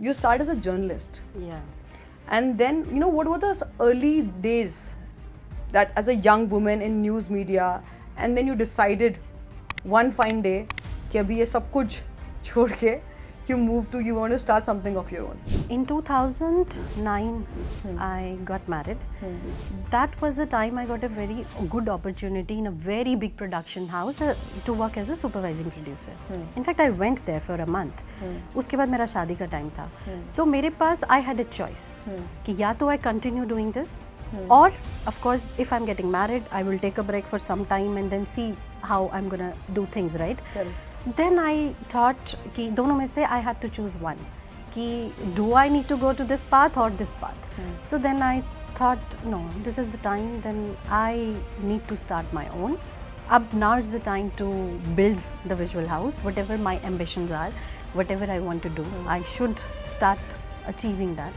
you start as a journalist. Yeah. And then, what were those early days that as a young woman in news media, and then you decided one fine day कि अभी ये सब कुछ छोड़ के you want to start something of your own. In 2009, I got married. That was the time I got a very good opportunity in a very big production house to work as a supervising producer. In fact, I went there for a month. उसके बाद मेरा शादी का time था. So मेरे पास I had a choice कि या तो I continue doing this, or of course if I'm getting married, I will take a break for some time and then see how I'm gonna do things, right? Then I thought कि दोनों में से I had to choose one कि do I need to go to this path or this path. So then I thought no, this is the time, then I need to start my own. Ab now is the time to build the visual house, whatever my ambitions are, whatever I want to do, I should start achieving that.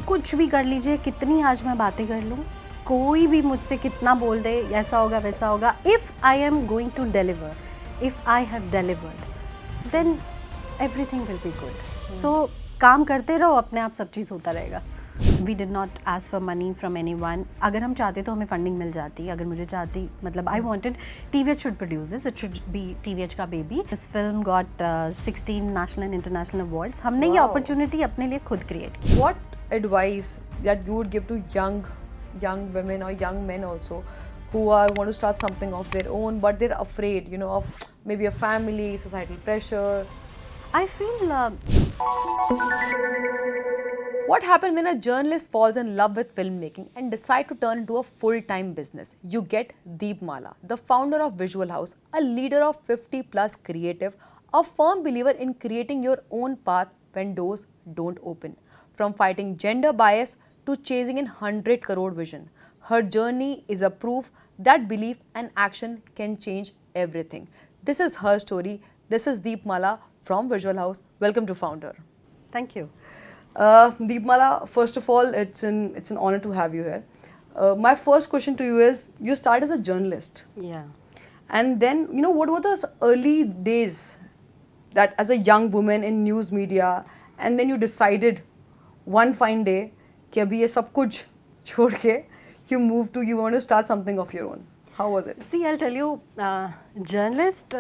कुछ भी कर लीजिए, कितनी आज मैं बातें कर लूँ, कोई भी मुझसे कितना बोल दे ऐसा होगा वैसा होगा, if I am going to deliver, if I have delivered, then everything will be good. So काम करते रहो, अपने आप सब चीज़ होता रहेगा. We did not ask for money from anyone. अगर हम चाहते तो हमें फंडिंग मिल जाती. अगर मुझे चाहती, मतलब I wanted TVH should produce this. It should be TVH का baby. This film got 16 national and international awards. हमने ये opportunity अपने लिए खुद create की. What advice that you would give to young women or young men also who want to start something of their own, but they're afraid, of maybe a family, societal pressure? I feel What happens when a journalist falls in love with filmmaking and decide to turn into a full-time business? You get Deepmala, the founder of Visual House, a leader of 50 plus creative, a firm believer in creating your own path when doors don't open. From fighting gender bias to chasing an 100 crore vision, her journey is a proof that belief and action can change everything. This is her story. This is Deepmala from Visual House. Welcome to Founder. thank you. Deepmala, first of all, it's an honor to have you here. My first question to you is, you started as a journalist. Yeah. And then, what were those early days that as a young woman in news media, and then you decided one fine day कि अभी ये सब कुछ छोड़ के you want to start something of your own. How was it? See, I'll tell you, journalist,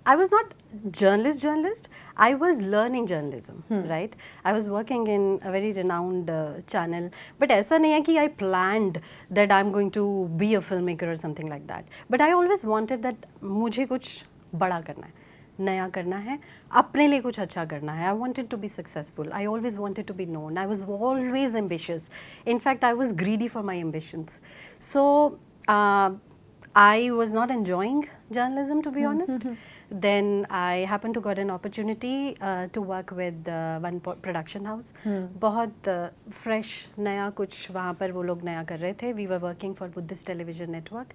I was not journalist. I was learning journalism, right? I was working in a very renowned channel. But ऐसा नहीं है कि I planned that I'm going to be a filmmaker or something like that. But I always wanted that मुझे कुछ बड़ा करना है, नया करना है, अपने लिए कुछ अच्छा करना है. I wanted to be successful. I always wanted to be known. I was always ambitious. In fact, I was greedy for my ambitions. So I was not enjoying journalism, to be honest. Then I happened to got an opportunity to work with one production house. बहुत fresh नया कुछ वहाँ पर वो लोग नया कर रहे थे. We were working for Buddhist Television Network.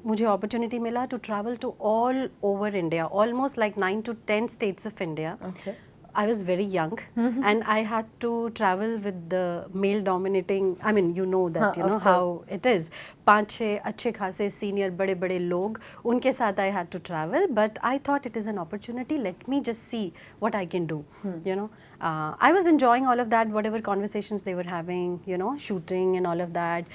मुझे opportunity मिला to travel to all over India, almost like 9 to 10 states of India. Okay. I was very young and I had to travel with the male dominating, I mean, you know that, you know how it is. 5-6 अच्छे खासे senior बड़े बड़े लोग, उनके साथ I had to travel, but I thought it is an opportunity, let me just see what I can do, you know. I was enjoying all of that, whatever conversations they were having, you know, shooting and all of that,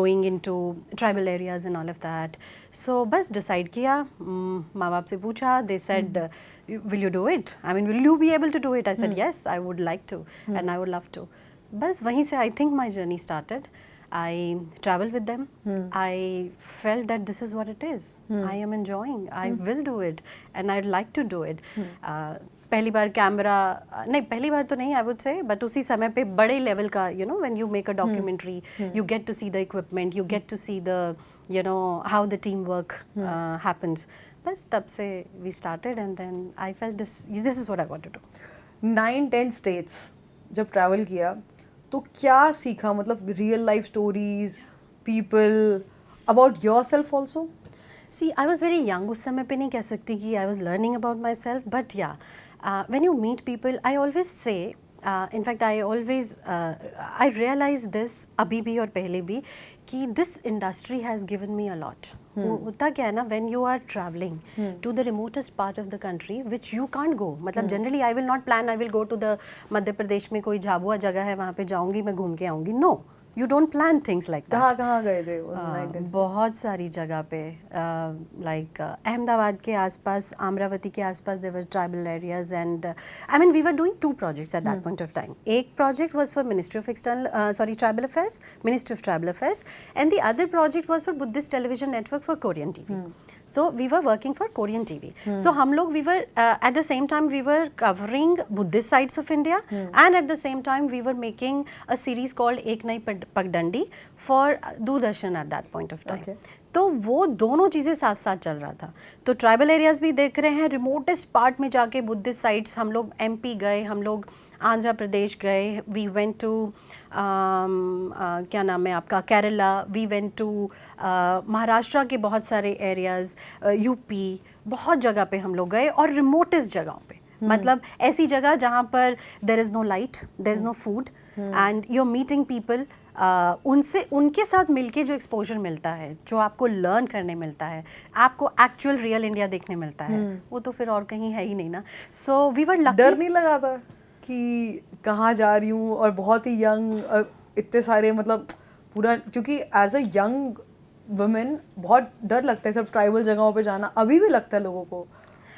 going into tribal areas and all of that. So बस decide किया, माँ बाप से पूछा, they said, will you do it? I mean, will you be able to do it? I said, yes, I would like to and I would love to. बस वहीं से I think my journey started. I traveled with them. I felt that this is what it is. I am enjoying. I will do it and I'd like to do it. पहली बार camera नहीं, पहली बार तो नहीं I would say, but उसी समय पे बड़े level का, you know, when you make a documentary, you get to see the equipment, you get to see the, you know, how the teamwork happens. बस तब से we started and then I felt this is what I want to do. 9-10 states जब travel किया तो क्या सीखा, मतलब real life stories, people, about yourself also? See, I was very young. उस समय पे नहीं कह सकती कि I was learning about myself, but yeah, when you meet people, I always say In fact, I realize this अभी भी और पहले भी कि this industry has given me a lot. होता क्या है ना, when you are traveling to the remotest part of the country which you can't go, मतलब generally I will not plan I will go to the Madhya Pradesh में कोई झाबुआ जगह है वहाँ पे जाऊँगी मैं घूम के आऊँगी. No, you don't plan things like that. कहाँ गए थे उन 9 days? बहुत सारी जगह पे, लाइक अहमदाबाद के आसपास, अमरावती के आसपास there were tribal areas and I mean we were doing 2 projects at that point of time. एक project was for Ministry of Tribal Affairs, Ministry of Tribal Affairs, and the other project was for Buddhist Television Network for Korean TV. So we were working for Korean TV. So हम लोग we were at the same time we were covering Buddhist sides of India, and at the same time we were making a series called एक नई पगडंडी for Doordarshan at that point of time. Okay. तो वो दोनों चीज़ें साथ साथ चल रहा था. तो ट्राइबल एरियाज भी देख रहे हैं, रिमोटेस्ट पार्ट में जाके बुद्धिस्ट साइट्स, हम लोग MP गए, हम लोग आंध्र प्रदेश गए, वी वेंट टू क्या नाम है आपका, Kerala, we went to Maharashtra के बहुत सारे एरियाज़, UP, बहुत जगह पे हम लोग गए, और रिमोटेस्ट जगहों पे, मतलब ऐसी जगह जहाँ पर there is no light, there is no food, and you are meeting people. उनके साथ मिलके जो एक्सपोजर मिलता है, जो आपको लर्न करने मिलता है, आपको एक्चुअल रियल इंडिया देखने मिलता है, वो तो फिर और कहीं है ही नहीं ना. So we were lucky. डर नहीं लगा था कि कहाँ जा रही हूँ, और बहुत ही यंग, इतने सारे, मतलब पूरा, क्योंकि एज अ यंग वुमेन बहुत डर लगता है सब ट्राइबल जगहों पे जाना, अभी भी लगता है लोगों को,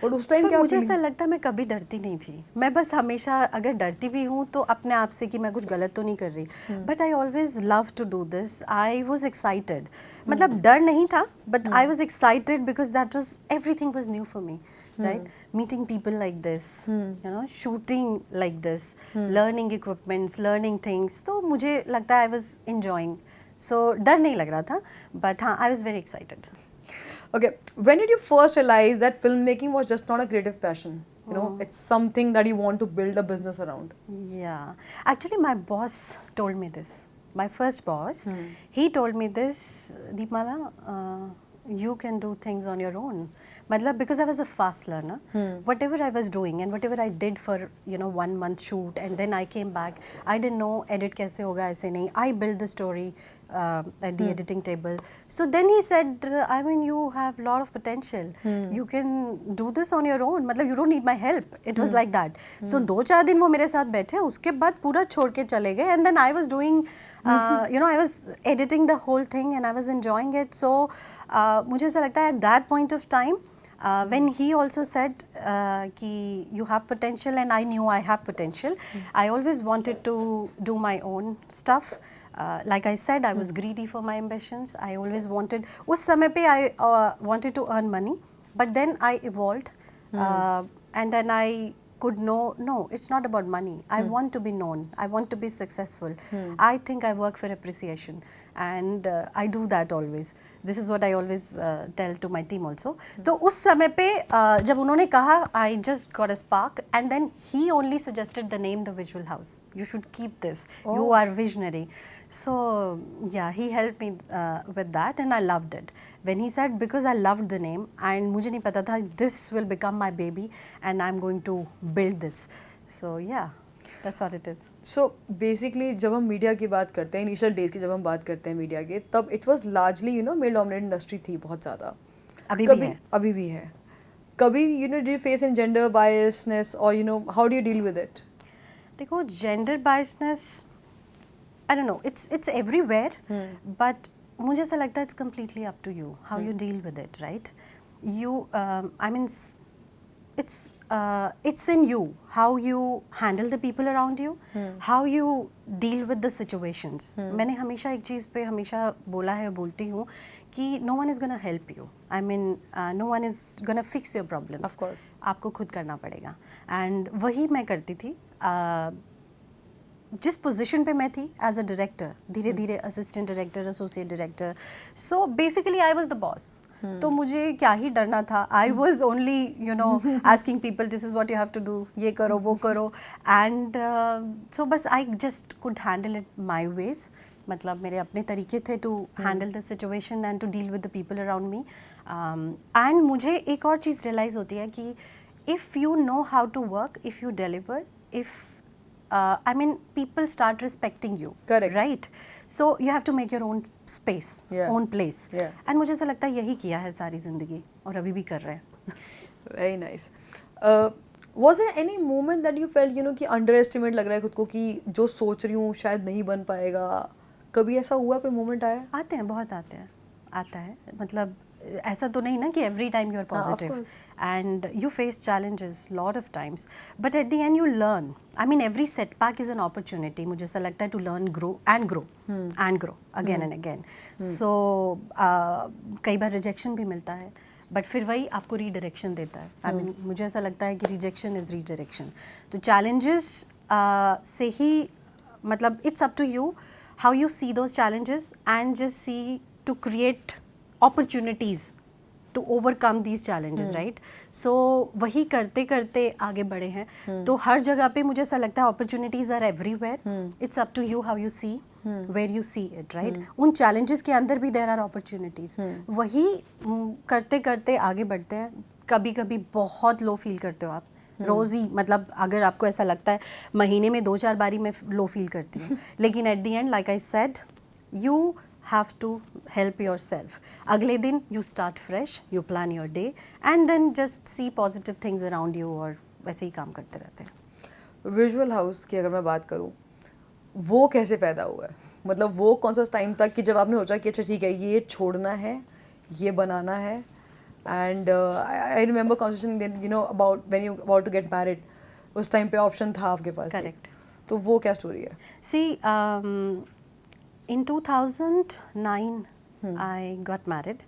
और उस टाइम क्या मुझे ऐसा लगता है मैं कभी डरती नहीं थी. मैं बस हमेशा अगर डरती भी हूँ तो अपने आप से कि मैं कुछ गलत तो नहीं कर रही. But I always love to do this. I was excited, मतलब डर नहीं था, but I was excited because that was everything was new for me. Right, meeting people like this, you know, shooting like this, learning equipments, learning things. तो मुझे लगता है I was enjoying. So डर नहीं लग रहा था, but हाँ, I was very excited. Okay, when did you first realize that filmmaking was just not a creative passion? You know, it's something that you want to build a business around. Yeah, actually my boss told me this. My first boss, he told me this, Deepmala, you can do things on your own. मतलब because I was a fast learner, whatever I was doing and whatever I did for 1 month shoot, and then I came back, I didn't know edit कैसे होगा, ऐसे नहीं. I built the story at the editing table. So then he said, I mean, you have a lot of potential. You can do this on your own. मतलब you don't need my help. It was like that. So 2-4 दिन वो मेरे साथ बैठे, उसके बाद पूरा छोड़ के चले गए, and then I was doing I was editing the whole thing and I was enjoying it. So मुझे ऐसा लगता है at that point of time, when he also said कि you have potential, and I knew I have potential. I always wanted to do my own stuff. Like I said, I was greedy for my ambitions. I always wanted, उस समय पे I wanted to earn money, but then I evolved, and then I could know, no, it's not about money. I want to be known. I want to be successful. I think I work for appreciation, and I do that always. This is what I always tell to my team also. तो उस समय पे जब उन्होंने कहा, I just got a spark, and then he only suggested the name The Visual House. You should keep this. You are visionary. So yeah, he helped me with that, and I loved it. When he said, because I loved the name, and मुझे नहीं पता था this will become my baby, and I'm going to build this. So yeah, that's what it is. So basically जब हम media की बात करते हैं, इनिशियल डेज की जब हम बात करते हैं मीडिया के, तब it was largely male dominated industry थी बहुत ज़्यादा. अभी भी है. कभी did you face in gender biasness, or how do you deal with it? देखो, gender biasness, I don't know, it's everywhere, but मुझे ऐसा लगता है it's completely up to you how you deal with it, right? You I mean, it's in you how you handle the people around you, how you deal with the situations. मैंने हमेशा एक चीज़ पे हमेशा बोला है, बोलती हूँ कि no one is gonna help you. I mean, no one is gonna fix your problems. Of course. आपको खुद करना पड़ेगा, and वही मैं करती थी. जिस पोजीशन पे मैं थी एज अ डायरेक्टर, धीरे धीरे assistant director, associate director, so basically I was the boss. तो मुझे क्या ही डरना था. I was only asking people, this is what you have to do, ये करो वो करो, एंड सो बस I just could handle it my ways. मतलब मेरे अपने तरीके थे to handle the situation and to deal with the people around me. And मुझे एक और चीज़ रियलाइज़ होती है कि if you know how to work, if you deliver, if I mean, people start respecting you. Correct. Right? So you have to make your own space, Yeah. own place. Yeah. And मुझे ऐसा लगता है यही किया है सारी ज़िंदगी और अभी भी कर रहे हैं. Very nice. Was there any moment that you felt, you know, कि underestimate लग रहा है खुद को कि जो सोच रही हूँ शायद नहीं बन पाएगा? कभी ऐसा हुआ, कोई मोमेंट आया? आते हैं, बहुत आते हैं, आता है. मतलब ऐसा तो नहीं ना कि every time you are positive and you face challenges lot of times, but at the end you learn. I mean every setback is an opportunity. मुझे ऐसा लगता है to learn, grow and grow again and again. So कई बार rejection भी मिलता है, but फिर वही आपको रीडायरेक्शन देता है. आई मीन मुझे ऐसा लगता है कि रिजेक्शन इज रीडायरेक्शन. तो चैलेंजेस से ही, मतलब it's up to you how you see those challenges and just see to create opportunities to overcome these challenges, right? So वही करते करते आगे बढ़े हैं. तो हर जगह पे मुझे ऐसा लगता है opportunities are everywhere. It's up to you how you see, where you see it, right? उन challenges के अंदर भी there are opportunities. वही करते करते आगे बढ़ते हैं. कभी कभी बहुत लो फील करते हो आप रोज़ ही, मतलब अगर आपको ऐसा लगता है महीने में 2-4 बारी मैं लो फील करती हूँ, लेकिन at the end like I said, you have to help yourself. अगले दिन you start fresh, you plan your day and then just see positive things around you और वैसे ही काम करते रहते हैं. विजुअल हाउस की अगर मैं बात करूँ, वो कैसे पैदा हुआ है? मतलब वो कौन सा टाइम था कि जब आपने सोचा कि अच्छा ठीक है ये छोड़ना है, ये बनाना है? And I remember conversation then, you know, about when you about to get married, उस टाइम पे ऑप्शन था आपके पास. करेक्ट. तो वो क्या स्टोरी है? सी in 2009 I got married.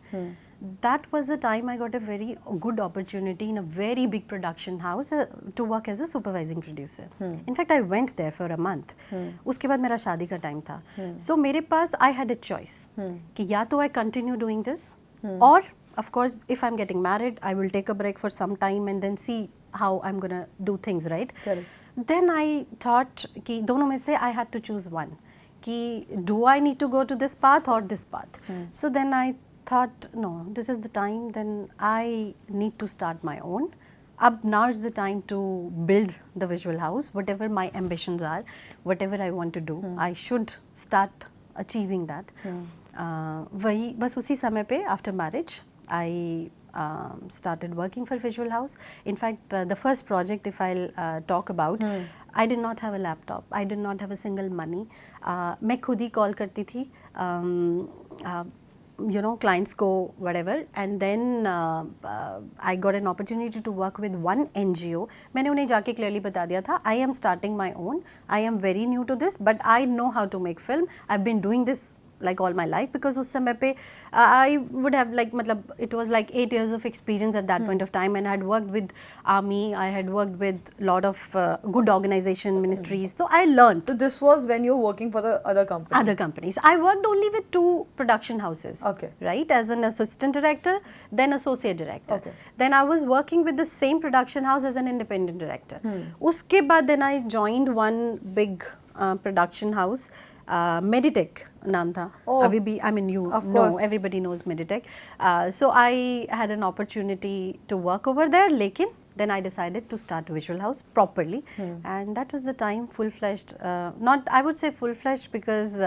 That was the time I got a very good opportunity in a very big production house to work as a supervising producer. In fact, I went there for a month. उसके बाद मेरा शादी का time था. So मेरे पास I had a choice कि या तो I continue doing this or of course if I'm getting married I will take a break for some time and then see how I'm gonna do things, right? Correct. Then I thought कि दोनों में से I had to choose one कि do I need to go to this path or this path? So then I thought no, this is the time, then I need to start my own. Ab now is the time to build the visual house. Whatever my ambitions are, whatever I want to do, I should start achieving that. वही बस उसी समय पे after marriage I started working for Visual House. In fact, the first project, if I'll talk about, I did not have a laptop. I did not have a single money. मैं खुद ही call करती थी, you know, clients को whatever, and then I got an opportunity to work with one NGO. मैंने उन्हें जाके clearly बता दिया था, I am starting my own. I am very new to this, but I know how to make film. I've been doing this like all my life because उस समय पे I would have like, मतलब it was like 8 years of experience at that point of time, and I had worked with army, I had worked with lot of good organization ministries, so I learned. So this was when you were working for the other company? Other companies. I worked only with 2 production houses. Okay. Right, as an assistant director, then associate director. Okay. Then I was working with the same production house as an independent director. उसके बाद then I joined one big production house. Meditech नाम था. अभी भी, I mean, you know, everybody knows Meditech. So I had an opportunity to work over there, लेकिन then I decided to start Visual House properly, and that was the time full-fledged. Not, I would say full-fledged because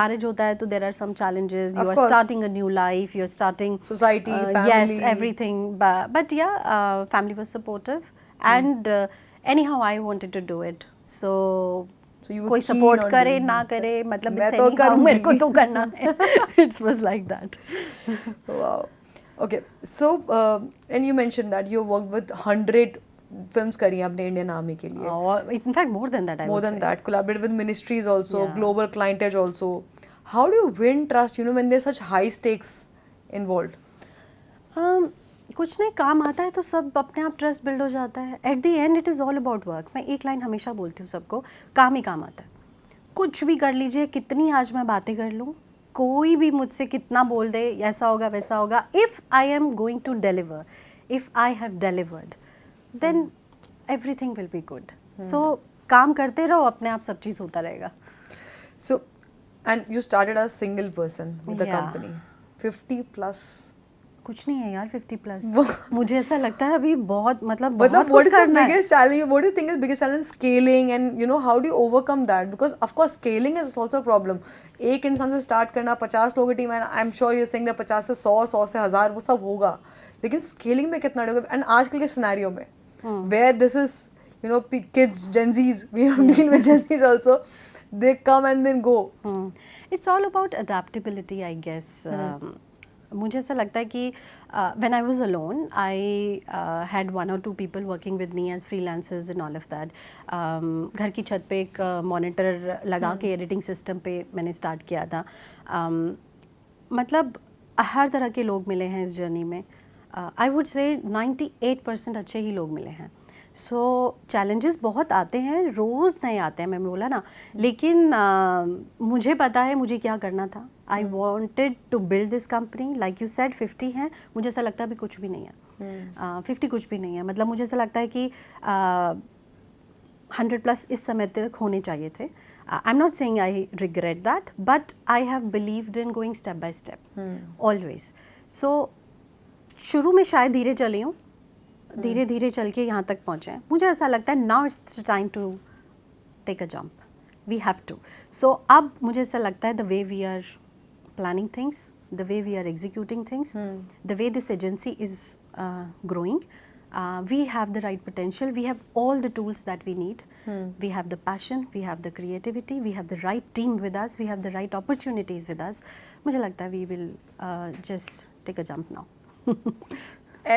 marriage होता है तो there are some challenges. You are starting a new life. You are starting society, family. Yes, everything. But yeah, family was supportive, and anyhow I wanted to do it. So कोई support करे ना करे, मतलब मैं तो करूँगी, मेरे को तो करना है. It was like that. Wow. Okay. So and you mentioned that you worked with 100 films करी आपने इंडियन आर्मी के लिए. In fact, more than that. More than that. Collaborated with ministries also, global clientage also. How do you win trust? You know, when there's such high stakes involved. कुछ नहीं, काम आता है तो सब अपने आप ट्रस्ट बिल्ड हो जाता है. Eight the and it is all about work. मैं एक लाइन हमेशा बोलती हूँ सबको, काम ही काम आता है. कुछ भी कर लीजिए, कितनी आज मैं बातें कर लूँ, कोई भी मुझसे कितना बोल दे, ऐसा होगा वैसा होगा, if I am going to deliver, if I have delivered, then everything will be good. So काम करते रहो, अपने आप सब चीज़ होता रहेगा. So and you started as single person with the company. 50 plus कुछ नहीं है यार 50 प्लस। मुझे ऐसा लगता है अभी बहुत मतलब what कुछ is the करना है। biggest challenge? What do you think is biggest challenge in scaling, and how do you overcome that? Because of course scaling is also a problem. एक इंसान से स्टार्ट करना, 50 लोगों की टीम है, I am sure you saying that 50 से 100, 100 से 1000 वो सब होगा, लेकिन स्केलिंग में कितना होगा? एंड आजकल के सिनेरियो में where this is kids, Gen Zs, we deal with Gen Zs also, they come and then go. It's all about adaptability, I guess. मुझे ऐसा लगता है कि when I was alone, I had 1 or 2 people working with me as freelancers and all of that. घर की छत पे एक मॉनिटर लगा के एडिटिंग सिस्टम पे मैंने स्टार्ट किया था. मतलब हर तरह के लोग मिले हैं इस जर्नी में. आई वुड से 98% अच्छे ही लोग मिले हैं. सो चैलेंजेस बहुत आते हैं, रोज़ नए आते हैं, मैं बोला ना, लेकिन मुझे पता है मुझे क्या करना था. I wanted to build this company. Like you said 50 हैं, मुझे ऐसा लगता है अभी कुछ भी नहीं है. 50 कुछ भी नहीं है. मतलब मुझे ऐसा लगता है कि 100 प्लस इस समय तक होने चाहिए थे. I am not saying I regret that, but I have believed in going step by step always. So शुरू में शायद धीरे चली हूँ, धीरे धीरे चल के यहाँ तक पहुँचे हैं. मुझे ऐसा लगता है now it's time to take a jump. We have to. So अब मुझे ऐसा लगता है the way we are planning things, the way we are executing things, the way this agency is growing, we have the right potential, we have all the tools that we need, we have the passion, we have the creativity, we have the right team with us, we have the right opportunities with us. मुझे लगता है we will just take a jump now.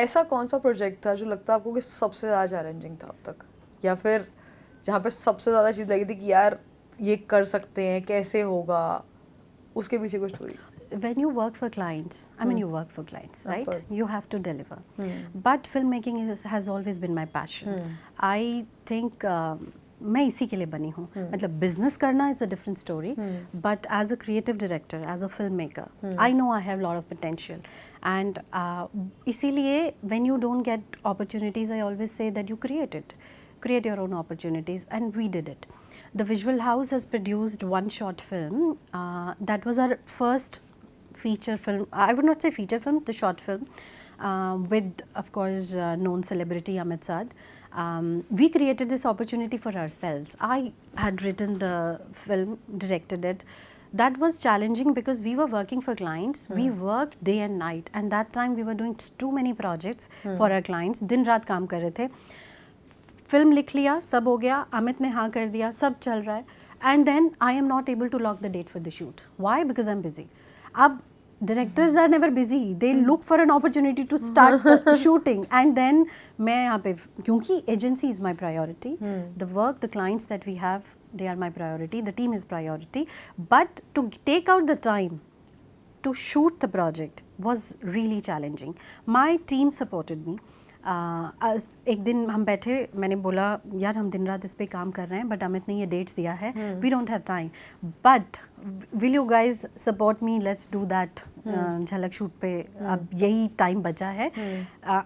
ऐसा कौन सा project था जो लगता है आपको कि सबसे ज़्यादा चैलेंजिंग था अब तक, या फिर जहाँ पे सबसे ज़्यादा चीज़ लगी थी कि यार ये कर सकते हैं, कैसे होगा, उसके पीछे कोई story? When you work for clients, I mean you work for clients, Of right? course. You have to deliver. But filmmaking has always been my passion. I think मैं इसी के लिए बनी हूँ. मतलब बिजनेस करना is a different story, but as a creative director, as a film maker, I know I have lot of potential. And इसीलिए when you don't get opportunities, I always say that you create your own opportunities, and we did it. The Visual House has produced one short film. That was our first feature film. I would not say feature film, the short film, with of course known celebrity Amit Saad. We created this opportunity for ourselves. I had written the film, directed it. That was challenging because we were working for clients. We worked day and night, and that time we were doing too many projects for our clients. दिन रात काम कर रहे थे. Film लिख लिया, सब हो गया, अमित ने हाँ कर दिया, सब चल रहा है, and then I am not able to lock the date for the shoot. Why? Because I am busy. अब directors are never busy, they look for an opportunity to start shooting, and then मैं यहाँ पे, क्योंकि agency is my priority, the work, the clients that we have, they are my priority, the team is priority, but to take out the time to shoot the project was really challenging. My team supported me. एक दिन हम बैठे, मैंने बोला यार हम दिन रात इस पे काम कर रहे हैं, बट अमित ने ये डेट्स दिया है, we don't have time, but will you guys support me, let's do that. Jhalak shoot पे अब यही टाइम बचा है,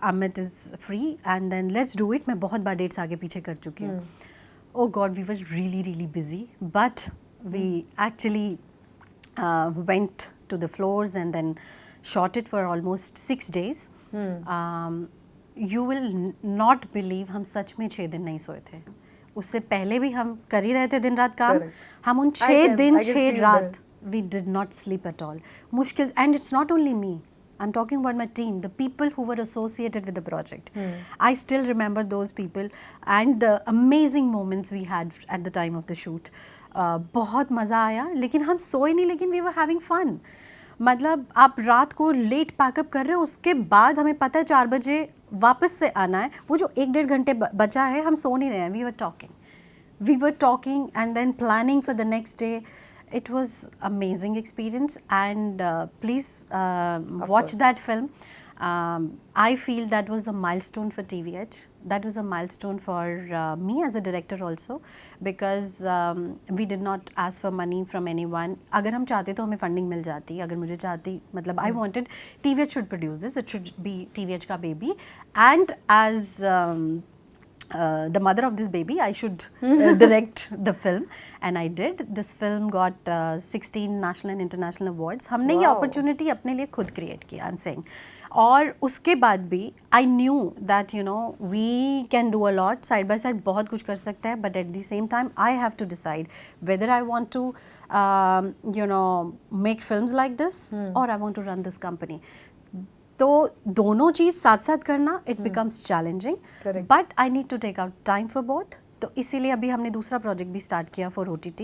Amit is free, and then let's do it. मैं बहुत बार डेट्स आगे पीछे कर चुकी हूँ. Oh God, we were really, really busy, but we actually went to the floors and then shot it for almost 6 days. You will not believe हम सच में 6 दिन नहीं सोए थे. उससे पहले भी हम कर ही रहे थे दिन रात काम. हम उन 6 दिन 6 रात we did not sleep at all. मुश्किल, and it's not only me. I'm talking about my team, the people who were associated with the project. I still remember those people and the amazing moments we had at the time of the shoot. बहुत मज़ा आया, लेकिन हम सोए नहीं, लेकिन we were having fun. मतलब आप रात को लेट पैकअप कर रहे हो, उसके बाद हमें पता है 4 बजे वापस से आना है. वो जो 1-1.5 घंटे बचा है, हम सो नहीं रहे हैं. We were talking and then planning for the next day. It was amazing experience, and please watch that film. I feel that was the milestone for TVH. That was a milestone for me as a director also, because we did not ask for money from anyone. अगर हम चाहते तो हमें funding मिल जाती. अगर मुझे चाहती, मतलब I wanted TVH should produce this. It should be TVH का baby, and as the mother of this baby, I should direct the film, and I did. This film got 16 national and international awards. हमने ये opportunity अपने लिए खुद create किया. I'm saying और उसके बाद भी I knew that you know we can do a lot, side by side बहुत कुछ कर सकते हैं, but at the same time I have to decide whether I want to you know make films like this और I want to run this company. तो दोनों चीज़ साथ साथ करना it becomes challenging, but I need to take out time for both. तो इसीलिए अभी हमने दूसरा प्रोजेक्ट भी स्टार्ट किया for OTT.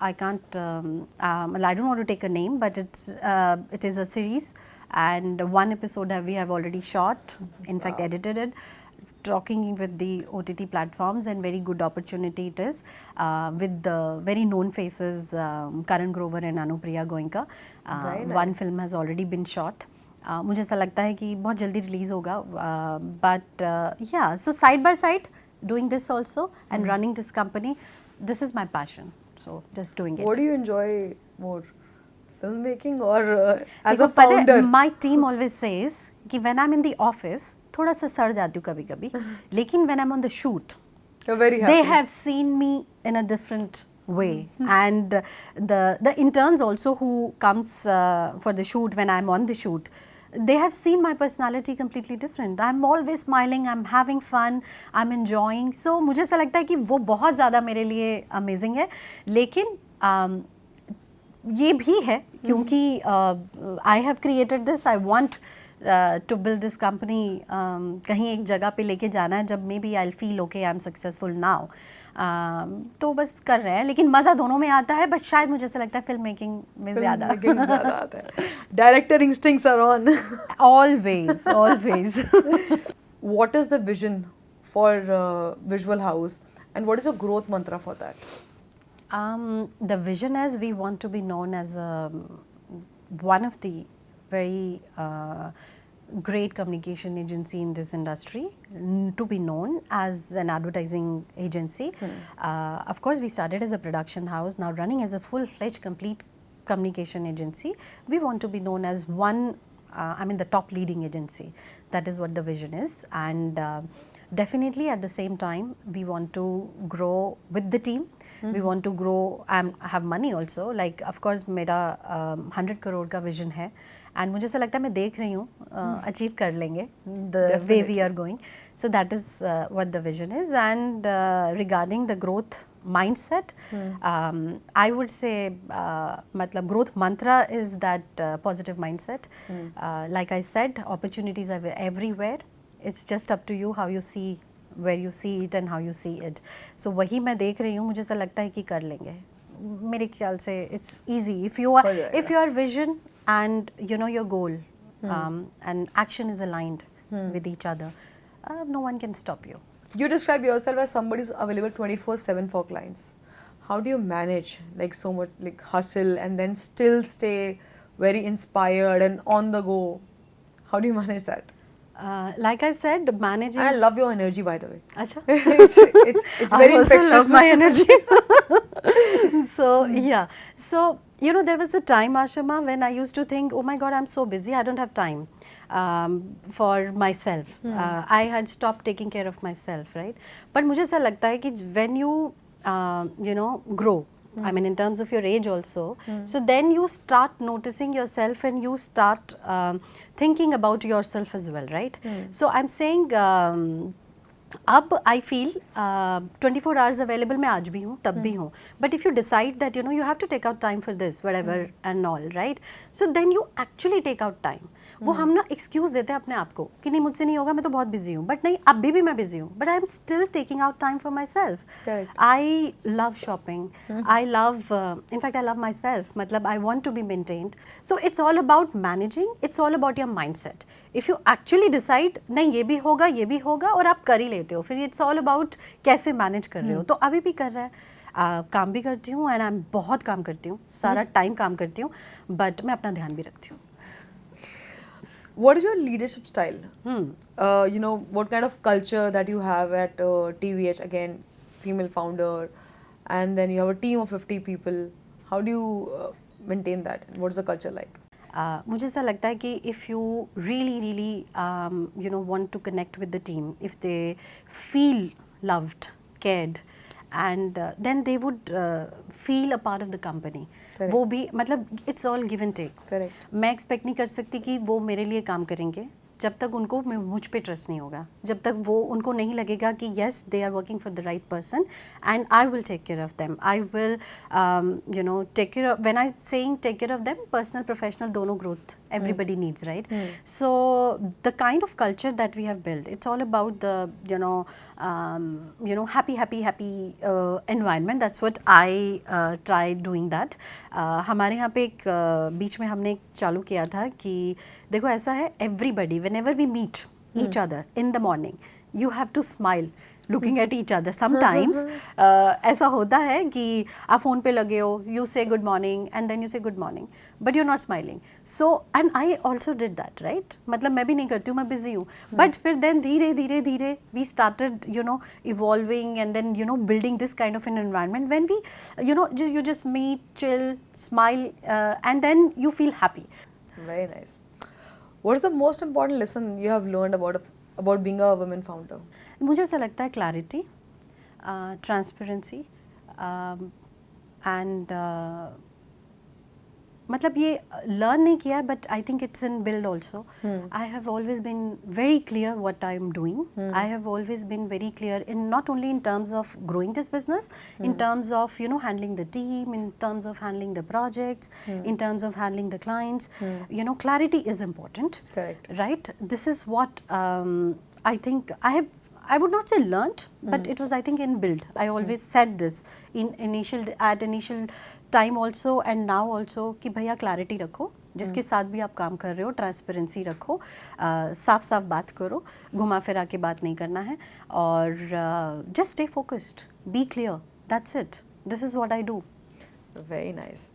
I can't, I don't want to take a name, but it is a series and one episode we have already shot, in fact edited it, talking with the OTT platforms, and very good opportunity it is, with the very known faces, Karan Grover and Anupriya Goenka. One film has already been shot. मुझे ऐसा लगता है कि बहुत जल्दी release होगा, but या so side by side doing this also and running this company, this is my passion, so just doing it. What do you enjoy more, filmmaking or as a founder? My team always says कि when I'm in the office थोड़ा सा सड़ जाती हूँ कभी कभी, लेकिन when I'm on the shoot You're very happy. they have seen me in a different way. And the interns also who comes for the shoot, when I'm on the shoot, they have seen my personality completely different. I'm always smiling, I'm having fun, I'm enjoying. So मुझे ऐसा लगता है कि वो बहुत ज़्यादा मेरे लिए amazing है. लेकिन ये भी है क्योंकि I have created this, I want to build this company, कहीं एक जगह पे लेके जाना है जब maybe I'll feel okay, I'm successful now. तो बस कर रहे हैं, लेकिन मज़ा दोनों में आता है, बट शायद मुझे ऐसा लगता है फिल्म मेकिंग में ज़्यादा आता है. Director instincts are on. always. What is the vision for Visual House, and what is your growth mantra for that? The vision is we want to be known as one of the very great communication agency in this industry, to be known as an advertising agency. Of course, we started as a production house, now running as a full-fledged complete communication agency. We want to be known as one, the top leading agency. That is what the vision is, and definitely at the same time we want to grow with the team. We want to grow and have money also. Like of course मेरा 100 करोड़ का vision है, and मुझे ऐसा लगता है मैं देख रही हूँ achieve कर लेंगे the way we are going. So that is what the vision is. And regarding the growth mindset, I would say मतलब growth mantra is that positive mindset. Like I said, opportunities are everywhere. It's just up to you how you see, where you see it and how you see it. So वही मैं देख रही हूँ, मुझे ऐसा लगता है कि कर लेंगे. मेरे ख्याल से it's easy if your vision and you know your goal and action is aligned with each other, no one can stop you. You describe yourself as somebody who's available 24/7 for clients. How do you manage like so much like hustle and then still stay very inspired and on the go? How do you manage that? Like I said, managing. I love your energy, by the way. Acha. It's very infectious. I also love my energy. So yeah. So you know, there was a time, Ashima, when I used to think, oh my God, I'm so busy, I don't have time for myself. I had stopped taking care of myself, right? But मुझे ऐसा लगता है कि when you you know grow, I mean in terms of your age also, so then you start noticing yourself and you start thinking about yourself as well, right? So I'm saying अब I feel 24 hours available मैं आज भी हूँ, तब भी हूँ, but if you decide that you know you have to take out time for this, whatever and all, right? So then you actually take out time. वो हम ना excuse देते हैं अपने आप को कि नहीं मुझसे नहीं होगा, मैं तो बहुत busy हूँ, but नहीं अभी भी मैं busy हूँ, but I am still taking out time for myself. Correct. I love shopping. I love, in fact I love myself. मतलब I want to be maintained. So it's all about managing. It's all about your mindset. If you actually decide नहीं ये भी होगा और आप कर ही लेते हो, फिर it's all about कैसे manage कर रहे हो. तो अभी भी कर रहा है, काम भी करती हूँ and I'm बहुत काम करती हूँ, सारा टाइम काम करती हूँ, but मैं अपना ध्यान भी रखती हूँ. What is your leadership style? You know, what kind of culture that you have at TVH? Again, female founder, and then you have a team of 50 people. How do you maintain that? What is the culture like? मुझे ऐसा लगता है कि if you really you know want to connect with the team, if they feel loved, cared, and then they would feel a part of the company. Correct. वो भी मतलब it's all give and take. Correct. मैं expect नहीं कर सकती कि वो मेरे लिए काम करेंगे जब तक उनको मुझ पे ट्रस्ट नहीं होगा, जब तक वो उनको नहीं लगेगा कि yes they are working for the right person and I will take care of them, I will you know take care of, when I saying take care of them, personal professional दोनों growth everybody needs, right? So the kind of culture that we have built, it's all about the happy environment. That's what I tried doing that. हमारे यहाँ पे एक बीच में हमने एक चालू किया था कि देखो ऐसा है, everybody whenever we meet each other in the morning you have to smile looking at each other. Sometimes ऐसा होता है कि आप फ़ोन पे लगे हो, you say good morning and then you say good morning but you're not smiling. So and I also did that, right? मतलब मैं भी नहीं करती हूँ, मैं busy हूँ, but फिर then धीरे धीरे धीरे we started evolving and then building this kind of an environment when we you just meet, chill, smile and then you feel happy. Very nice. What is the most important lesson you have learned about being a women founder? मुझे ऐसा लगता है clarity, transparency and मतलब ये learn नहीं किया but I think it's in build also. I have always been very clear what I am doing. I have always been very clear in not only in terms of growing this business, in terms of handling the team, in terms of handling the projects, in terms of handling the clients. Clarity is important. Correct. Right? This is what I think I would not say learnt, but it was, I think, in build. I always said this at initial time also and now also कि भैया clarity रखो, जिसके साथ भी आप काम कर रहे हो ट्रांसपेरेंसी रखो, साफ साफ बात करो, घुमा फिरा के बात नहीं करना है, और just stay focused, be clear, that's it. This is what I do. Very nice.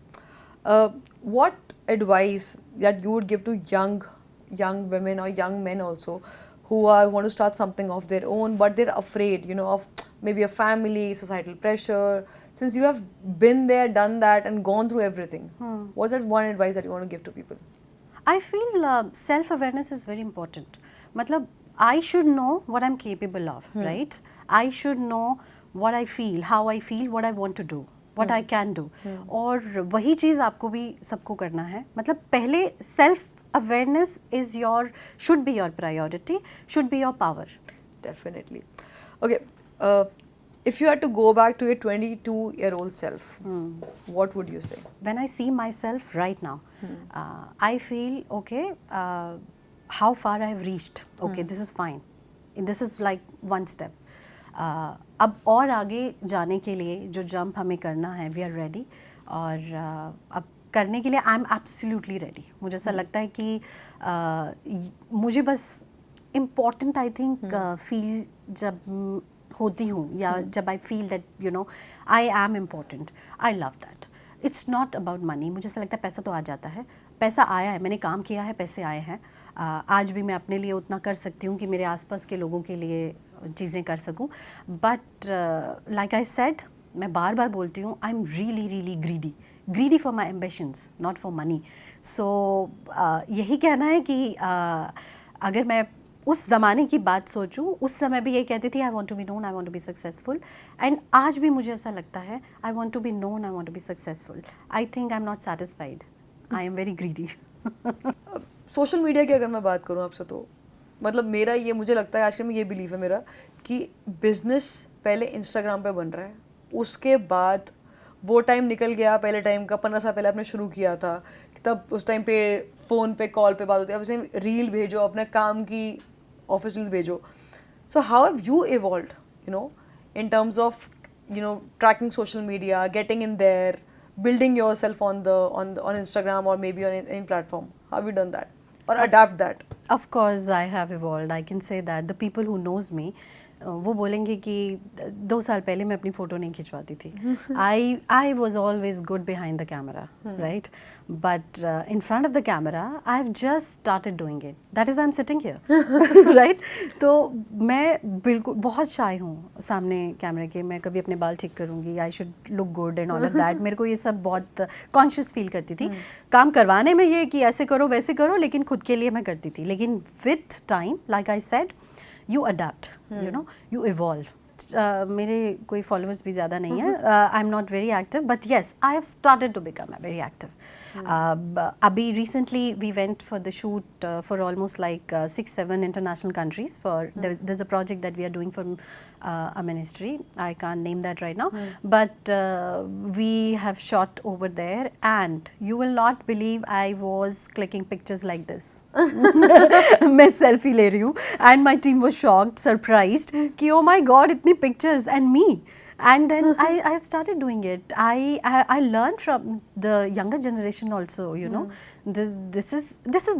What advice that you would give to young women or young men also who want to start something of their own but they're afraid of maybe a family, societal pressure, since you have been there, done that and gone through everything? What's that one advice that you want to give to people? I feel self-awareness is very important. मतलब I should know what I'm capable of, right? I should know what I feel, how I feel, what I want to do, what I can do. और वही चीज़ आपको भी सबको करना है. मतलब पहले self-awareness should be your priority, should be your power. Definitely. Okay. If you had to go back to your 22-year-old self, what would you say? When I see myself right now, I feel, okay, how far I have reached. Okay, this is fine. This is like one step. अब और आगे जाने के लिए जो jump हमें करना है, we are ready. और अब करने के लिए आई एम एब्सोल्युटली रेडी. मुझे ऐसा लगता है कि मुझे बस इम्पॉर्टेंट आई थिंक फील जब होती हूँ या जब I feel that I am important, I love that. It's not about money. मुझे ऐसा लगता है पैसा तो आ जाता है, पैसा आया है, मैंने काम किया है, पैसे आए हैं. आज भी मैं अपने लिए उतना कर सकती हूँ कि मेरे आसपास के लोगों के लिए चीज़ें कर सकूँ. बट लाइक आई सेड, मैं बार बार बोलती हूँ, I am really really greedy for my ambitions, not for money. So यही कहना है कि अगर मैं उस ज़माने की बात सोचूं, उस समय भी ये कहती थी I want to be known, I want to be successful. And आज भी मुझे ऐसा लगता है I want to be known, I want to be successful. I think I'm not satisfied. I am very greedy. Social media की अगर मैं बात करूँ आपसे, तो मतलब मेरा ये, मुझे लगता है आजकल में ये बिलीव है मेरा कि बिजनेस पहले इंस्टाग्राम पे बन रहा है, उसके बाद वो टाइम निकल गया पहले टाइम का. 15 साल पहले आपने शुरू किया था, तब उस टाइम पे फ़ोन पे कॉल पे बात होती है, अब उस रील भेजो, अपने काम की ऑफिस रील्स भेजो. So how have you evolved in terms of tracking social media, getting in there, building yourself on Instagram or maybe on any platform? How have you done that or adapt that? Of course I have evolved. I can say that the people who knows me, वो बोलेंगे कि 2 साल पहले मैं अपनी photo नहीं खिंचवाती थी. I was always good behind the camera, right? But in front of the camera, I've just started doing it. That is why I'm sitting here, right? तो मैं बिल्कुल बहुत शाय हूँ सामने कैमरे के. मैं कभी अपने बाल ठीक करूँगी, I should look good and all of that. मेरे को ये सब बहुत कॉन्शियस फील करती थी. काम करवाने में ये कि ऐसे करो वैसे करो, लेकिन खुद के लिए मैं करती थी. लेकिन with time, like I said, you adapt, you evolve. मेरे कोई फॉलोअर्स भी ज़्यादा नहीं है. I am not very active, but yes I have started to become very active. Abhi recently we went for the shoot for almost like 6-7 international countries. There's a project that we are doing for a ministry. I can't name that right now, but we have shot over there, and you will not believe I was clicking pictures like this. मैं selfie ले रही हूँ, and my team was shocked, surprised कि oh my god इतनी pictures and me. And then I have started doing it. I learned from the younger generation also, you know. This is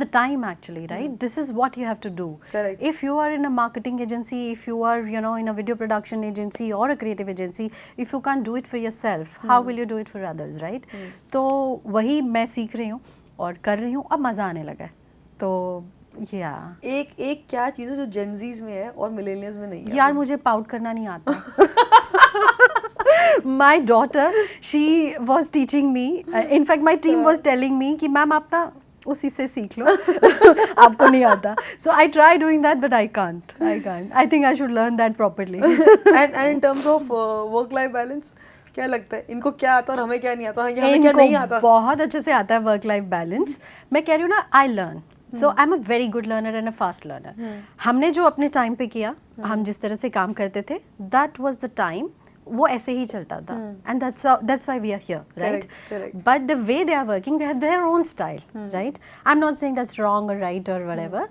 the time actually, right? This is what you have to do. Correct. If you are in a marketing agency, if you are, you know, in a video production agency or a creative agency, if you can't do it for yourself, how will you do it for others, right? तो वही मैं सीख रही हूँ और कर रही हूँ, अब मज़ा आने लगा है. तो एक क्या चीज़ है जो जेनजीज में है और मिलेनियल्स में नहीं है? यार मुझे पाउट करना नहीं आता. My daughter, she was teaching me. In fact, my team was telling me कि मैम आप ना उसी से सीख लो. आपको नहीं आता. So I try doing that, but I can't. I think I should learn that properly. and in terms of work-life balance, क्या लगता है इनको क्या आता है और हमें क्या नहीं आता? हमें क्या नहीं आता? बहुत अच्छे से आता है वर्क लाइफ बैलेंस. मैं कह रही हूँ ना, I learn. So I am a very good learner and a fast learner. हमने जो अपने टाइम पे किया, हम जिस तरह से काम करते थे, दैट वाज द टाइम. वो ऐसे ही चलता था, and that's why we are here, right? Correct. But the way they are working, they have their own style, right? I'm not saying that's wrong or right or whatever.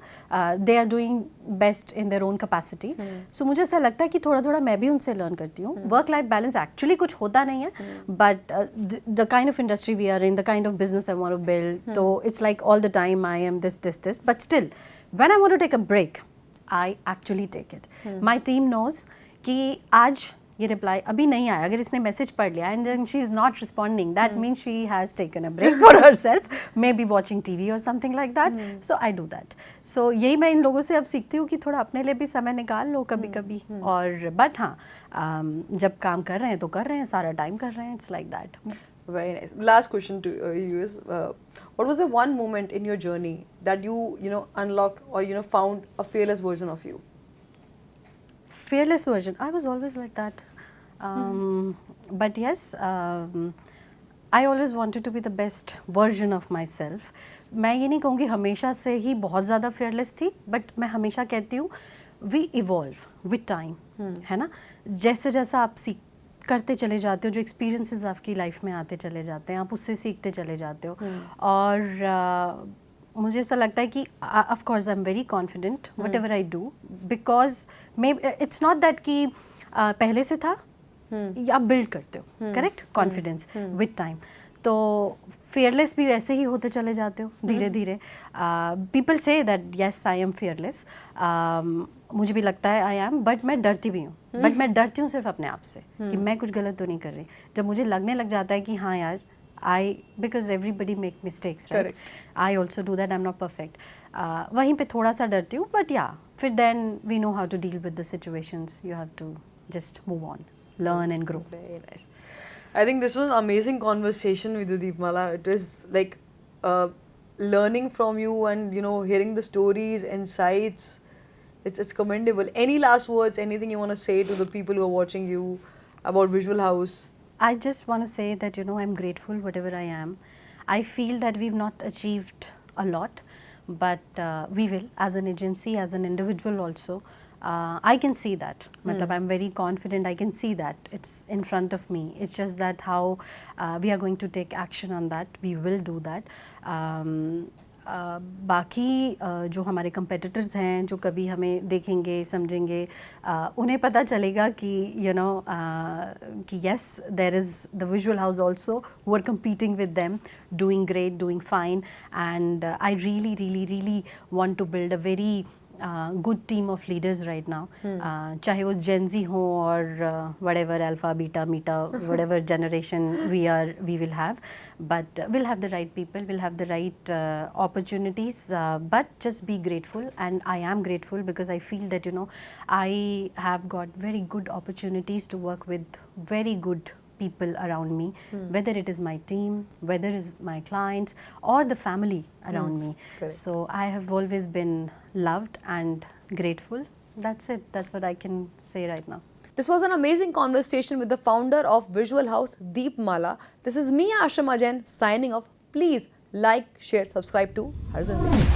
They are doing best in their own capacity. So मुझे ऐसा लगता है कि थोड़ा थोड़ा मैं भी उनसे लर्न करती हूँ. वर्क लाइफ बैलेंस एक्चुअली कुछ होता नहीं है, but the kind of industry we are in, the kind of business I want to build, so it's like all the time I am this, but still when I want to take a break, I actually take it. My team knows कि आज ये reply अभी नहीं आया. अगर इसने message पढ़ लिया and then she is not responding, that means she has taken a break for herself, may be watching TV और something like that. So I do that. So यही मैं इन लोगों से अब सीखती हूँ कि थोड़ा अपने लिए भी समय निकाल लो कभी कभी. और बट हाँ, जब काम कर रहे हैं तो कर रहे हैं, सारा टाइम कर रहे हैं. It's like that. Very nice. Last question to you is, what was the one moment in your journey that you unlocked or found a fearless version of you? Fearless version. I was always like that. But yes, I always wanted to be the best version of myself. मैं ये नहीं कहूँगी हमेशा से ही बहुत ज़्यादा fearless थी, but मैं हमेशा कहती हूँ we evolve with time, है ना. जैसे जैसा आप करते चले जाते हो, जो experiences आपकी लाइफ में आते चले जाते हैं, आप उससे सीखते चले जाते हो. और मुझे ऐसा लगता है कि of course I'm very confident whatever I do, because maybe it's not that कि पहले से था, आप बिल्ड करते हो, करेक्ट, कॉन्फिडेंस विद टाइम. तो fearless भी ऐसे ही होते चले जाते हो धीरे धीरे. People say that yes I am fearless. मुझे भी लगता है आई एम, बट मैं डरती भी हूँ. बट मैं डरती हूँ सिर्फ अपने आप से कि मैं कुछ गलत तो नहीं कर रही. जब मुझे लगने लग जाता है कि हाँ यार, because everybody make mistakes, right? Correct. I also do that. I'm not perfect. वहीं पे थोड़ा सा डरती हूँ, but yeah, फिर then we know how to deal with the situations. You have to just move on, learn and grow. Very nice. I think this was an amazing conversation with you, Deepmala. It was like learning from you and hearing the stories, insights. It's commendable. Any last words? Anything you want to say to the people who are watching you about Visual House? I just want to say that I'm grateful whatever I am. I feel that we've not achieved a lot, but we will, as an agency, as an individual also. I can see that. Matlab, I'm very confident. I can see that it's in front of me. It's just that how we are going to take action on that. We will do that. बाकी जो हमारे competitors हैं, जो कभी हमें देखेंगे, समझेंगे, उन्हें पता चलेगा कि कि yes, there is the Visual House also who are competing with them, doing great, doing fine, and I really, really, really want to build a very good team of leaders right now. चाहे वो Gen Z हो और whatever alpha, beta, meta, whatever generation we will have, but we'll have the right people, we'll have the right opportunities, but just be grateful. And I am grateful because I feel that I have got very good opportunities to work with very good people around me, whether it is my team, whether it is my clients or the family around me. Correct. So I have always been loved and grateful. That's it. That's what I can say right now. This was an amazing conversation with the founder of Visual House, Deep Mala. This is me, Ashima Jain, signing off. Please like, share, subscribe to Har Zindagi.